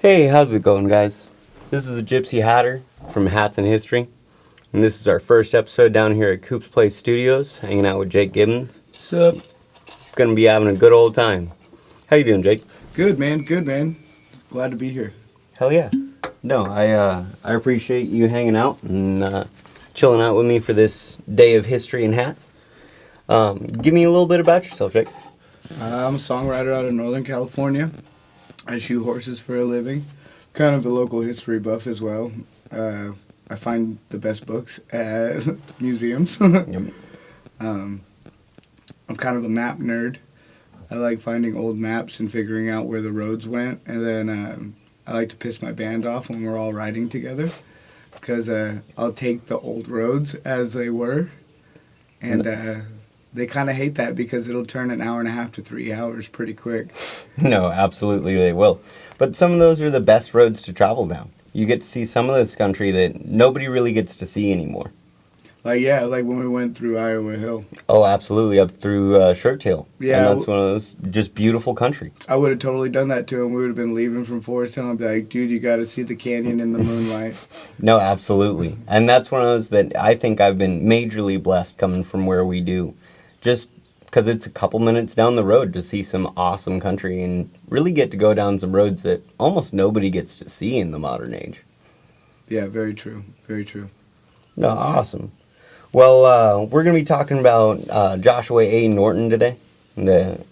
Hey, how's it going, guys? This is the Gypsy Hatter from Hats and History, and this is our first episode down here at Coop's Place Studios, hanging out with Jake Gibbons. Sup? Gonna be having a good old time. How you doing, Jake? Good, man. Good, man. Glad to be here. Hell yeah. No, I appreciate you hanging out and chilling out with me for this day of history and hats. Give me a little bit about yourself, Jake. I'm a songwriter out of Northern California. I shoot horses for a living. Kind of a local history buff as well. I find the best books at museums. Yep. I'm kind of a map nerd. I like finding old maps and figuring out where the roads went. And then I like to piss my band off when we're all riding together. Because I'll take the old roads as they were. And they kind of hate that because it'll turn an hour and a half to 3 hours pretty quick. No, absolutely they will. But some of those are the best roads to travel down. You get to see some of this country that nobody really gets to see anymore. Like when we went through Iowa Hill. Oh, absolutely, up through Shirt Tail. Yeah. And that's one of those just beautiful country. I would have totally done that to him. We would have been leaving from Forest Hill and be like, dude, you got to see the canyon in the moonlight. No, absolutely. And that's one of those that I think I've been majorly blessed coming from where we do. Just because it's a couple minutes down the road to see some awesome country and really get to go down some roads that almost nobody gets to see in the modern age. Yeah, very true. Very true. No, awesome. Well, we're going to be talking about Joshua A. Norton today, the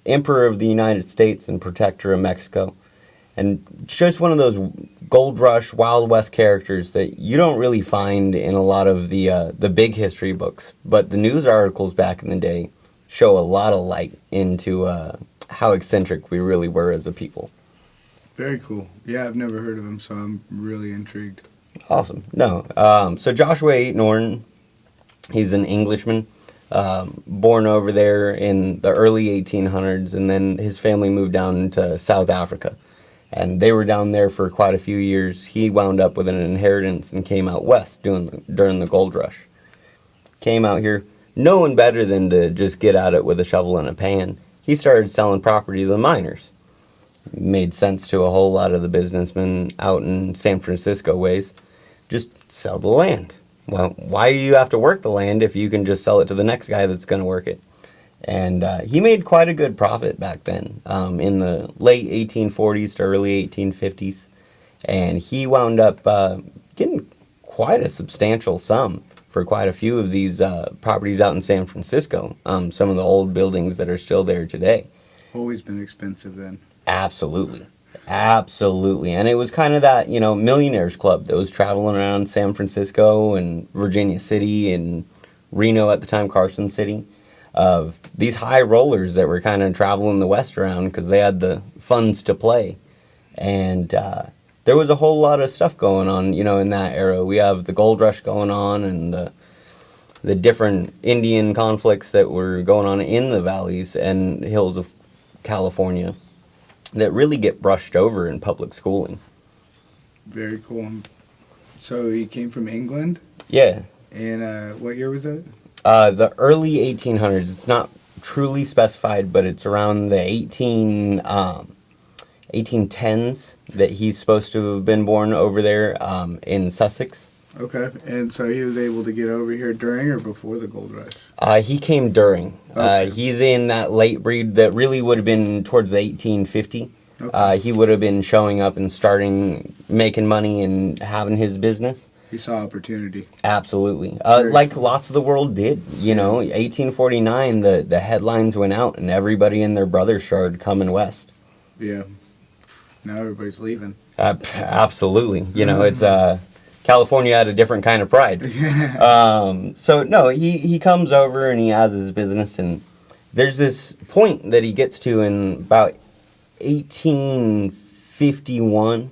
Emperor of the United States and Protector of Mexico. And just one of those gold rush, Wild West characters that you don't really find in a lot of the big history books. But the news articles back in the day show a lot of light into how eccentric we really were as a people. Very cool. Yeah, I've never heard of him, so I'm really intrigued. Awesome. No. So Joshua A. Norton, he's an Englishman, born over there in the early 1800s, and then his family moved down to South Africa. And they were down there for quite a few years. He wound up with an inheritance and came out west during the gold rush. Came out here knowing better than to just get at it with a shovel and a pan. He started selling property to the miners. Made sense to a whole lot of the businessmen out in San Francisco ways. Just sell the land. Well, why do you have to work the land if you can just sell it to the next guy that's going to work it? And he made quite a good profit back then, in the late 1840s to early 1850s. And he wound up getting quite a substantial sum for quite a few of these properties out in San Francisco. Some of the old buildings that are still there today. Always been expensive then. Absolutely. Absolutely. And it was kind of that, millionaires club that was traveling around San Francisco and Virginia City and Reno at the time, Carson City. Of these high rollers that were kind of traveling the West around because they had the funds to play. And there was a whole lot of stuff going on, in that era. We have the gold rush going on and the different Indian conflicts that were going on in the valleys and hills of California that really get brushed over in public schooling. Very cool. So he came from England? Yeah. And what year was that? The early 1800s. It's not truly specified, but it's around the 1810s that he's supposed to have been born over there in Sussex. Okay. And so he was able to get over here during or before the gold rush? He came during. Okay. He's in that late breed that really would have been towards the 1850. Okay. He would have been showing up and starting making money and having his business. He saw opportunity. Absolutely. Like lots of the world did. 1849, the headlines went out and everybody and their brothers started coming west. Yeah. Now everybody's leaving. Absolutely. It's California had a different kind of pride. So, no, he comes over and he has his business. And there's this point that he gets to in about 1851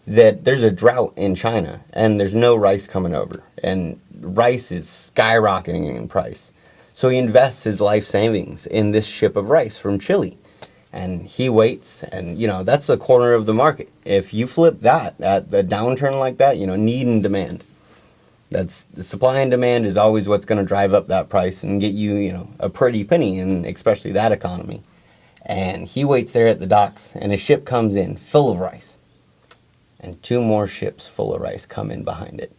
that there's a drought in China and there's no rice coming over and rice is skyrocketing in price. So he invests his life savings in this ship of rice from Chile and he waits and, that's the corner of the market. If you flip that at the downturn like that, need and demand. That's the supply and demand is always what's going to drive up that price and get you, a pretty penny in especially that economy. And he waits there at the docks and a ship comes in full of rice. and 2 more ships full of rice come in behind it,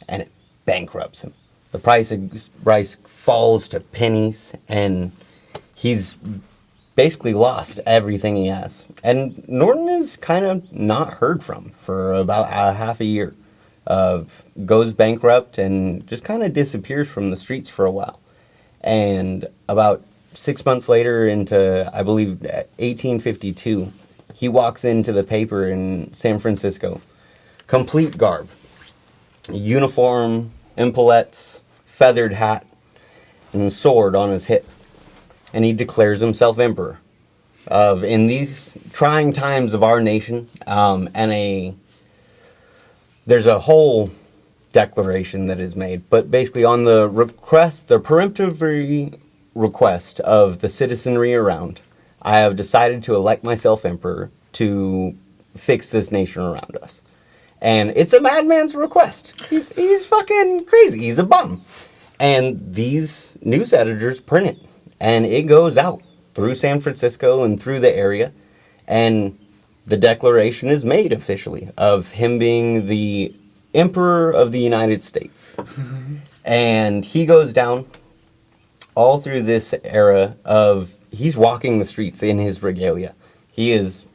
and it bankrupts him. The price of rice falls to pennies, and he's basically lost everything he has. And Norton is kind of not heard from for about a half a year. Goes bankrupt and just kind of disappears from the streets for a while. And about 6 months later, into, I believe, 1852, he walks into the paper in San Francisco. Complete garb. Uniform, epaulettes, feathered hat, and theSword on his hip. And he declares himself emperor in these trying times of our nation. There's a whole declaration that is made, but basically on the peremptory request of the citizenry around, I have decided to elect myself emperor to fix this nation around us. And it's a madman's request. He's fucking crazy. He's a bum. And these news editors print it. And it goes out through San Francisco and through the area. And the declaration is made officially of him being the Emperor of the United States. And he goes down all through this era of, he's walking the streets in his regalia. He is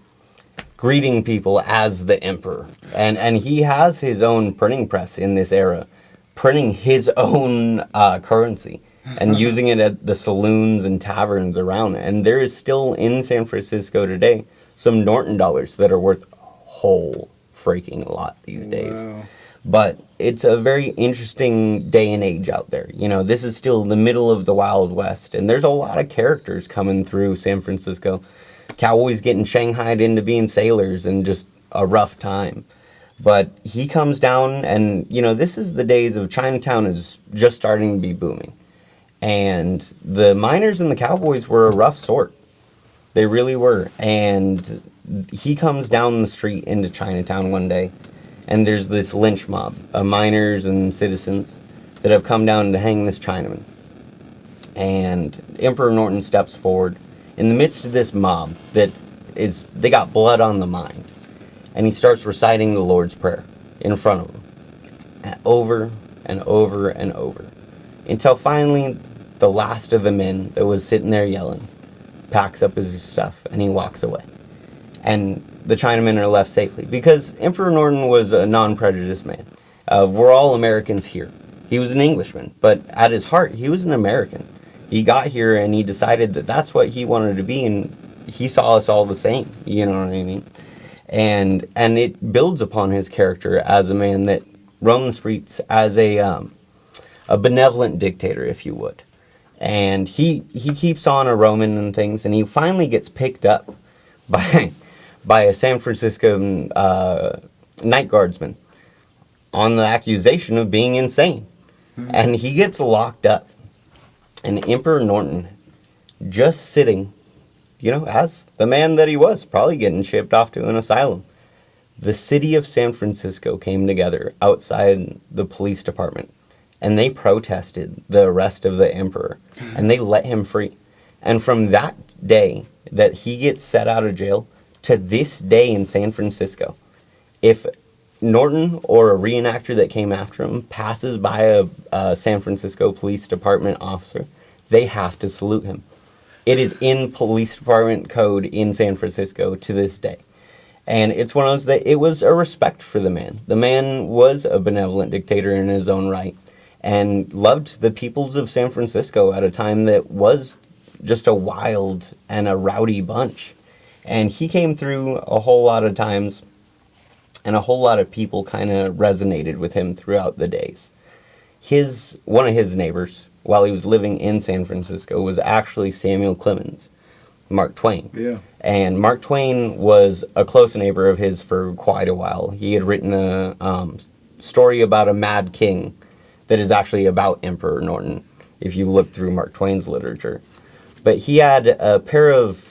greeting people as the emperor. And he has his own printing press in this era, printing his own currency and using it at the saloons and taverns around it. And there is still in San Francisco today some Norton dollars that are worth a whole freaking lot these days. But it's a very interesting day and age out there. You know, this is still the middle of the Wild West, and there's a lot of characters coming through San Francisco. Cowboys getting shanghaied into being sailors and just a rough time. But he comes down, and, you know, this is the days of Chinatown is just starting to be booming. And the miners and the cowboys were a rough sort. They really were. And he comes down the street into Chinatown one day, and there's this lynch mob of miners and citizens that have come down to hang this Chinaman. And Emperor Norton steps forward in the midst of this mob that is, they got blood on the mind. And he starts reciting the Lord's Prayer in front of them, over and over and over, until finally the last of the men that was sitting there yelling packs up his stuff and he walks away. And the Chinamen are left safely, because Emperor Norton was a non-prejudiced man. We're all Americans here. He was an Englishman, but at his heart, he was an American. He got here and he decided that that's what he wanted to be, and he saw us all the same, you know what I mean? And it builds upon his character as a man that roamed the streets as a benevolent dictator, if you would. And he keeps on a roaming and things, and he finally gets picked up by a San Francisco night guardsman on the accusation of being insane. Mm-hmm. And he gets locked up. And Emperor Norton, just sitting, you know, as the man that he was, probably getting shipped off to an asylum. The city of San Francisco came together outside the police department, and they protested the arrest of the emperor, and they let him free. And from that day that he gets set out of jail to this day in San Francisco, if Norton or a reenactor that came after him passes by a San Francisco Police Department officer, they have to salute him. It is in police department code in San Francisco to this day. And it's one of those that it was a respect for the man. The man was a benevolent dictator in his own right and loved the peoples of San Francisco at a time that was just a wild and a rowdy bunch. And he came through a whole lot of times, and a whole lot of people kind of resonated with him throughout the days. One of his neighbors, while he was living in San Francisco, was actually Samuel Clemens, Mark Twain. Yeah. And Mark Twain was a close neighbor of his for quite a while. He had written a story about a mad king that is actually about Emperor Norton, if you look through Mark Twain's literature. But he had a pair of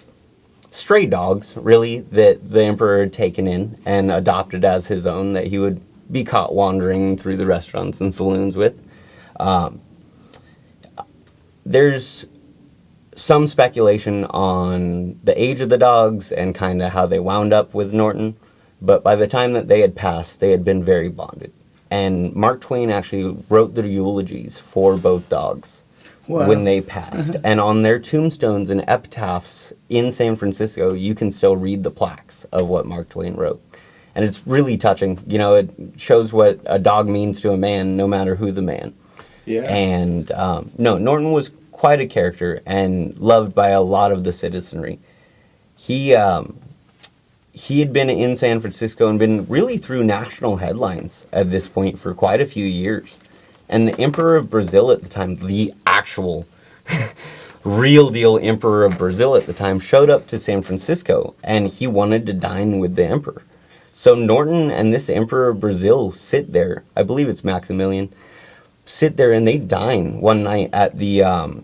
stray dogs, really, that the emperor had taken in and adopted as his own, that he would be caught wandering through the restaurants and saloons with. There's some speculation on the age of the dogs and kind of how they wound up with Norton. But by the time that they had passed, they had been very bonded. And Mark Twain actually wrote the eulogies for both dogs when they passed. And on their tombstones and epitaphs in San Francisco, you can still read the plaques of what Mark Twain wrote. And it's really touching. You know, it shows what a dog means to a man, no matter who the man. Yeah. And no, Norton was quite a character and loved by a lot of the citizenry. He had been in San Francisco and been really through national headlines at this point for quite a few years. And the Emperor of Brazil at the time, the actual real deal Emperor of Brazil at the time, showed up to San Francisco and he wanted to dine with the Emperor. So Norton and this Emperor of Brazil sit there, I believe it's Maximilian, sit there and they dine one night at the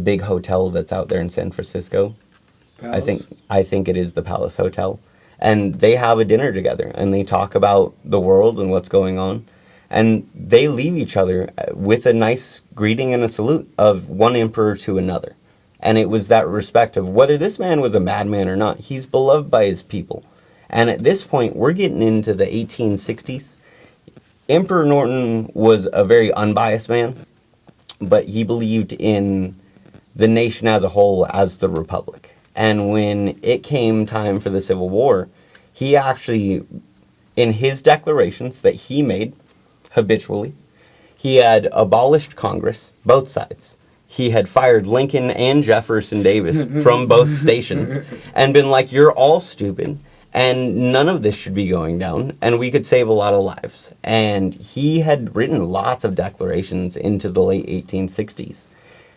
big hotel that's out there in San Francisco. Palace? I think it is the Palace Hotel. And they have a dinner together and they talk about the world and what's going on. And they leave each other with a nice greeting and a salute of one emperor to another. And it was that respect of whether this man was a madman or not, he's beloved by his people. And at this point, we're getting into the 1860s. Emperor Norton was a very unbiased man, but he believed in the nation as a whole as the republic. And when it came time for the Civil War, he actually, in his declarations that he made habitually, he had abolished Congress, both sides. He had fired Lincoln and Jefferson Davis from both stations and been like, you're all stupid and none of this should be going down and we could save a lot of lives. And he had written lots of declarations into the late 1860s.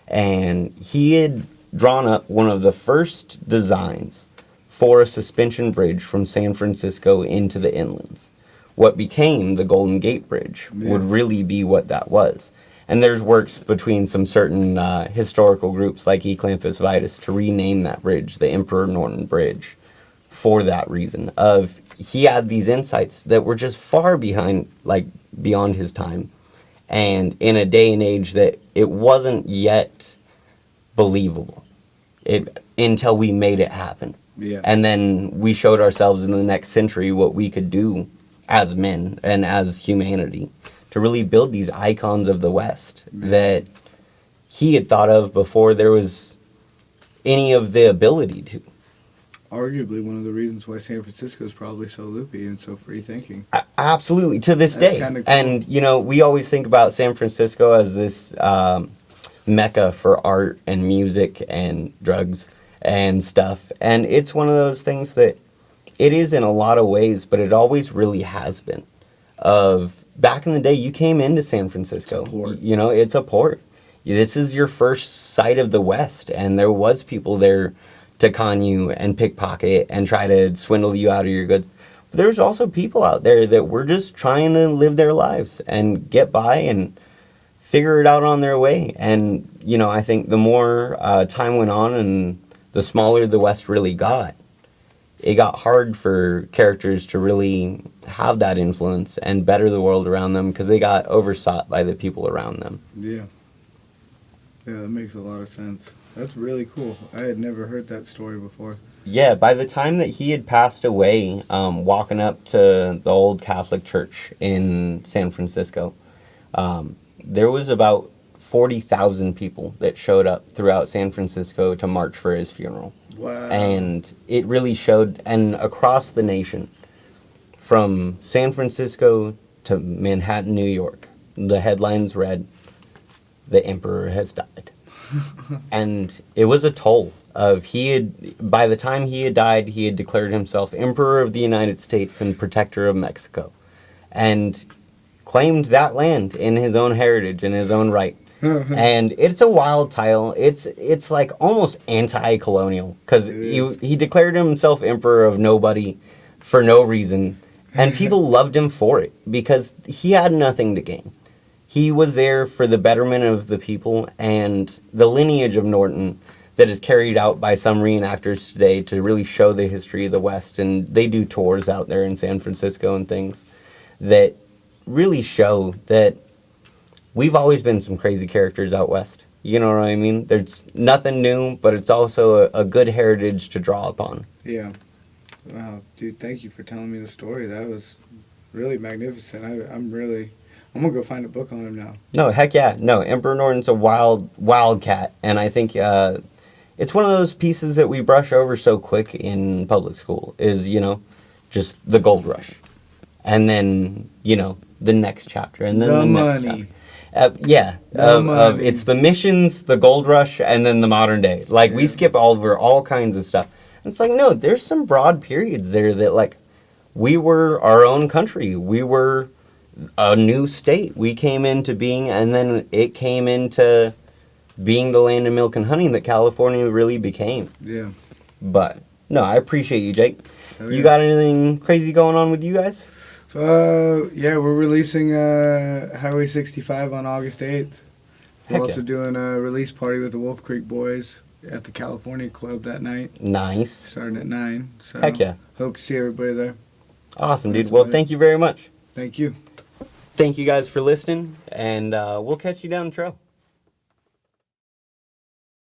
And he had drawn up one of the first designs for a suspension bridge from San Francisco into the inlands. What became the Golden Gate Bridge would really be what that was. And there's works between some certain historical groups like Eccentric to rename that bridge the Emperor Norton Bridge for that reason. Of he had these insights that were just far behind, like beyond his time, and in a day and age that it wasn't yet believable until we made it happen. Yeah. And then we showed ourselves in the next century what we could do as men and as humanity to really build these icons of the West that he had thought of before there was any of the ability to. Arguably one of the reasons why San Francisco is probably so loopy and so free thinking. Absolutely, to this That's day. kinda cool. And, you know, we always think about San Francisco as this mecca for art and music and drugs and stuff. And it's one of those things that it is in a lot of ways, but it always really has been. Of back in the day, you came into San Francisco. It's a port. You know, it's a port. This is your first sight of the West, and there was people there to con you and pickpocket and try to swindle you out of your goods. But there's also people out there that were just trying to live their lives and get by and figure it out on their way. And, you know, I think the more time went on and the smaller the West really got, it got hard for characters to really have that influence and better the world around them because they got oversought by the people around them. Yeah. Yeah, that makes a lot of sense. That's really cool. I had never heard that story before. Yeah, by the time that he had passed away, walking up to the old Catholic church in San Francisco, there was about 40,000 people that showed up throughout San Francisco to march for his funeral. Wow. And it really showed, and across the nation, from San Francisco to Manhattan, New York, the headlines read, "The Emperor has died." And it was a toll of by the time he had died, he had declared himself Emperor of the United States and Protector of Mexico. And claimed that land in his own heritage, in his own right. And it's a wild title. It's like almost anti-colonial because he declared himself emperor of nobody for no reason, and people loved him for it because he had nothing to gain. He was there for the betterment of the people and the lineage of Norton that is carried out by some reenactors today to really show the history of the West, and they do tours out there in San Francisco and things that really show that we've always been some crazy characters out West. You know what I mean? There's nothing new, but it's also a good heritage to draw upon. Yeah, Wow, dude, thank you for telling me the story. That was really magnificent. I'm gonna go find a book on him now. No, heck yeah. No, Emperor Norton's a wild cat. And I think it's one of those pieces that we brush over so quick in public school is, just the gold rush. And then, the next chapter. And then the next money. chapter. It's the missions, the gold rush, and then the modern day. Like, we skip over all kinds of stuff. And it's like, no, there's some broad periods there that, like, we were our own country. We were a new state. We came into being, and then it came into being the land of milk and honey that California really became. Yeah. But, no, I appreciate you, Jake. Oh, You got anything crazy going on with you guys? Yeah, we're releasing Highway 65 on August 8th. We're Heck also yeah. doing a release party with the Wolf Creek Boys at the California Club that night, Nice. starting at 9. So Heck yeah. hope to see everybody there. Awesome, dude. That's Well, about it. thank you very much. Thank you. Thank you guys for listening, and we'll catch you down the trail.